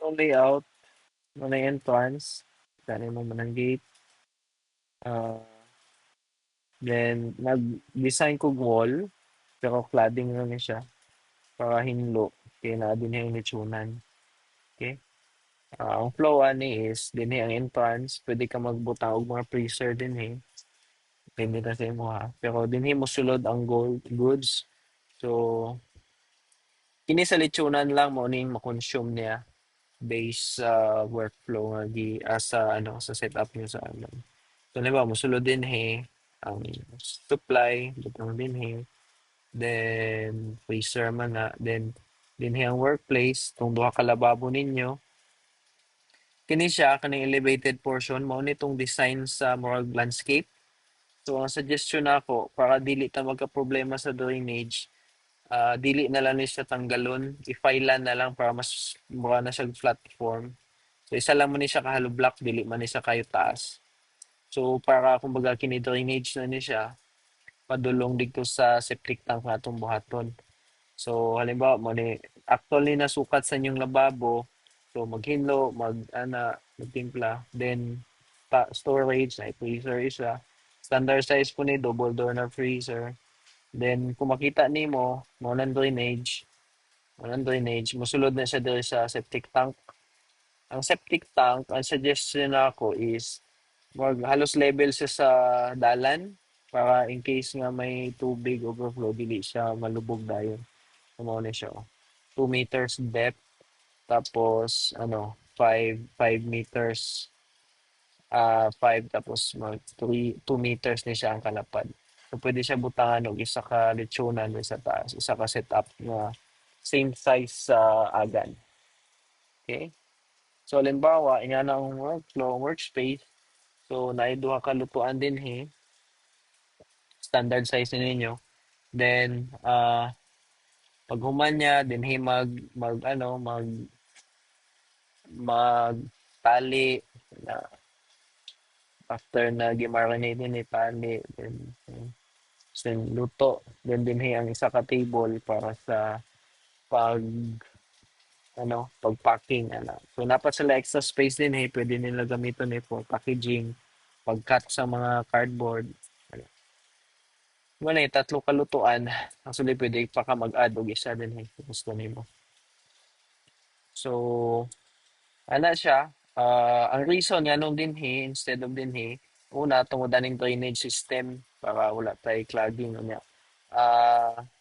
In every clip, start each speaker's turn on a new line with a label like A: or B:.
A: So layout, muna yung entrance, dali mo man ang gate. Ah, then nag-design kog wall, pero cladding lang ni siya para hinlo kay naa din yung lechonan. Okay? Ang flow ani is dinhi ang entrance, pwede ka magbutang og mga freezer dinhi. Depende na sa imo ha. Pero dinhi mo sulod ang gold goods. So kini sa lechonan lang mo ning ma-consume niya based sa workflow nga sa ano sa setup niyo sa ano. So halimbawa mosulod dinhi ang supply butang dinhi, then freezer man na, then dinhi ang workplace tong duha ka lababo ninyo. Kini siya kaning elevated portion mao nitong design sa murag landscape. So ang suggestion nako para dili ta magka-problema sa drainage, dili na lang ni siya tanggalon, ifailan na lang para mas mura na siya flat form. So isa lang man ni siya kahalo block, dili man ni siya kayo taas. So para kumbaga kini drainage na ni siya, padulong dito sa septic tank natong buhaton. So halimbawa mo ni actually nasukat sa inyong lababo, so maghinlo, magtimpla, then storage na freezer isa. Standard size po ni double door na freezer. Then kung makita nimo, mo nang drainage, mosulod na siya diri sa septic tank. Ang septic tank, ang suggestion nako is halos level siya sa dalan para in case nga may tubig overflow dili siya malubog dayon. Mao ni siya. 2 meters depth tapos ano 5 meters 5 tapos mag 2 meters ni siya ang kalapad. So pwede siya butangan og isa ka lechonan sa taas, isa ka setup nga same size sa agan. Okay? So halimbawa, ina na ang workflow, workspace. So naay duha ka lutuan din standard size ninyo. Then pag human niya, then mag tali na after na gimarinate ni tali then luto then dinhi ang isa ka table para sa pag pagpacking so dapat sila extra space din pwede nila gamiton for packaging pag-cut sa mga cardboard wala tatlo ka lutuan actually pwede pa ka mag-add og isa din kung gusto nimo so siya, ang reason nga nung dinhi instead of dinhi, una tungod aning drainage system para wala tay clogging unya.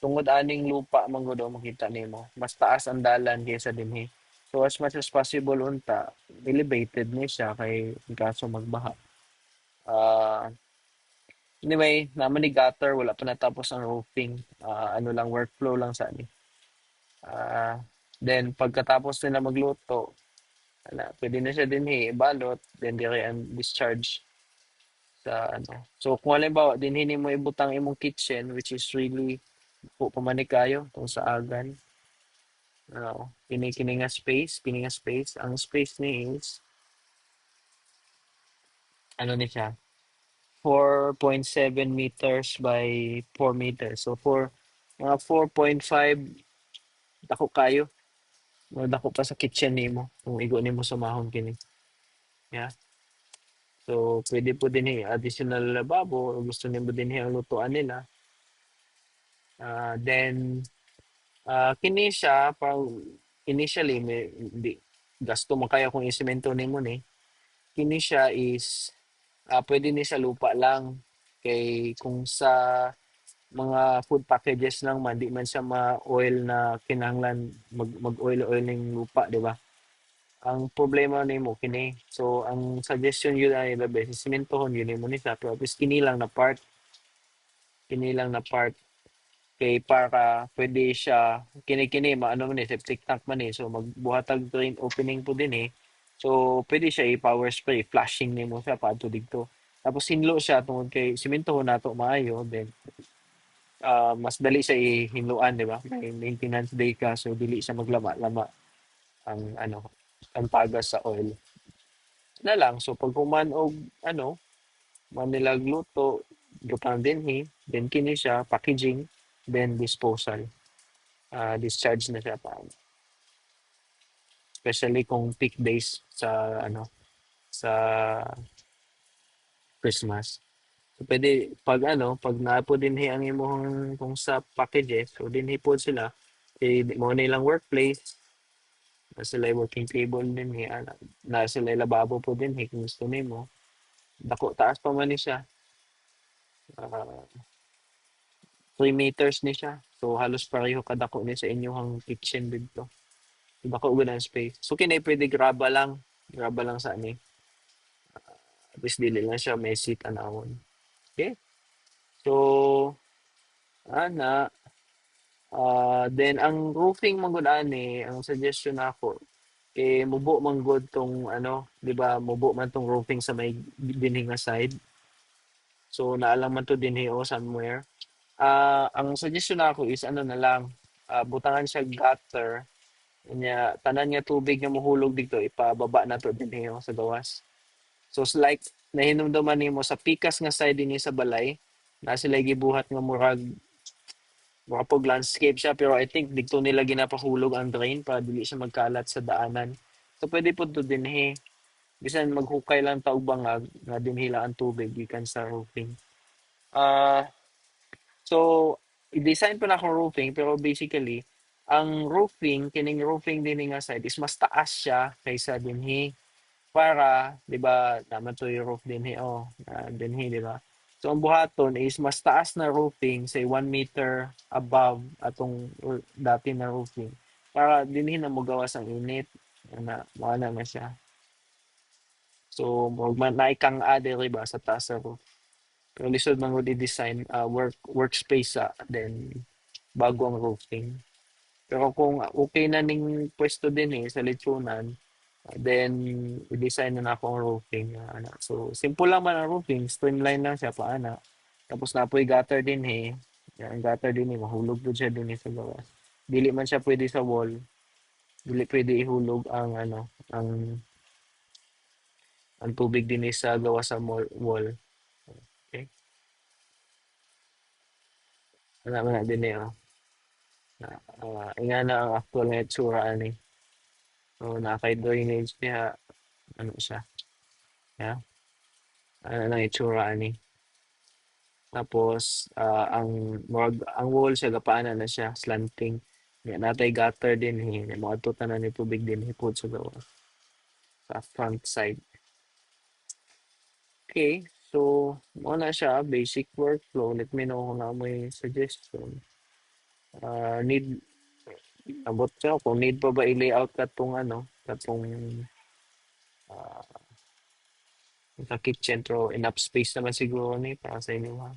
A: Tungod aning lupa man gud makita nimo, mas taas ang dalan kaysa dinhi. So as much as possible unta, elevated ni siya kay in kaso magbaha. Ah, anyway, naman ni gutter, wala pa natapos ang roofing. Ano lang workflow lang sa ani. Then pagkatapos nila magluto, pwede na siya din balot, then dire ang discharge sa ano. So kung halimbawa din mo ibutang imong kitchen which is really po pamanik kayo tong sa agan. Kini nga space, ang space ni is ano ni siya 4.7 meters by 4 meters. So for mga 4.5 dako kayo. Mga dako pa sa kitchen nimo kung igo nimo sumahon kini. Yeah. So, pwede po din additional lababo o gusto nimo din ang lutuan nila. Then, kini siya, initially, gasto mo kaya kung isemento nimo ni. Kini siya is, pwede ni sa lupa lang. Kay kung sa mga food packages lang man, di man siya ma-oil na kinahanglan mag-oil-oil ng lupa, di ba? Ang problema nimo kini. So, ang suggestion yun ay the best, simentohon yun mo ni sa pero at least kini lang na part kay para pwede siya kini maano man septic tank man so magbuhatag drain opening po din so pwede siya i-power spray flushing nimo siya padto didto tapos hinlo siya tungod kay simentohon nato maayo then mas dali siya ihinluan di ba may maintenance day ka so dili siya maglama-lama ang ang tagas sa oil na lang so pag human og manilag luto butang dinhi then kini siya packaging then disposal discharge na siya pa especially kung peak days sa ano sa Christmas. So pwede pag ano, pag naapo dinhi ang imong kung sa packages, so dinhi pod sila kay mo na ilang workplace, na sila working table dinhi, na sila lababo po dinhi kung gusto nimo. Dako taas pa man ni siya. ah, 3 meters ni siya. So halos pareho kadako ni sa inyong kitchen dito. Dako gud ang space. So kini pwede graba lang sa ani. At least dili lang siya messy tanawon. Okay? So ana then ang roofing man gud ani, ang suggestion nako mubo man gud tong ano, 'di ba? Mubo man tong roofing sa may dinhi nga side. So naalang man to dinhi o somewhere. Ang suggestion nako is ano na lang, butangan siya gutter. Nya tanan nga tubig nga mohulog dito ipababa na to dinhi o sa gawas. So it's like nahinumduman nimo sa pikas nga side dinhi sa balay, na sila gibuhat nga murag pog landscape siya, pero I think dito nila ginapahulog ang drain para dili siya magkalat sa daanan. So pwede po to dinhi. Bisan maghukay lang ta og bangag nga dinhi lang ang tubig gikan sa roofing. Ah, so i-design pa na akong roofing, pero basically ang roofing kining roofing dinhi nga side is mas taas siya kaysa dinhi, para 'di ba naman to yung roof dinhi dinhi 'di ba. So ang buhaton is mas taas na roofing, say 1 meter above atong dati na roofing, para dinhi na mo gawas ang init na mao na siya. So mag naikang diri ba sa taas sa roof. Pero lisod man gud i-design workspace then bago ang roofing. Pero kung okay na ning pwesto din sa lechonan, then i-design na ako ang roofing. So simple lang man ang roofing, streamline lang siya paana. Tapos napoy gutter din Ang gutter din mahulog po siya din sa gawas. Dili man siya pwede sa wall. Dili pwede ihulog ang ang tubig din sa gawas sa wall. Okay? Wala man na din nga na ang actual nga itsura ani. So nakay drainage niya, ano siya. Yeah? Ano na itsura ani. Tapos ang wall siya gapaana na siya slanting. Nga natay gutter din moadto tanan ni tubig din hipod sa gawas sa front side. Okay, so mo na siya basic workflow. Let me know kung na may suggestion. Need abot siya kung need pa ba i-layout katong ah, sa kitchen, pero enough space naman siguro ni para sa inyo ha.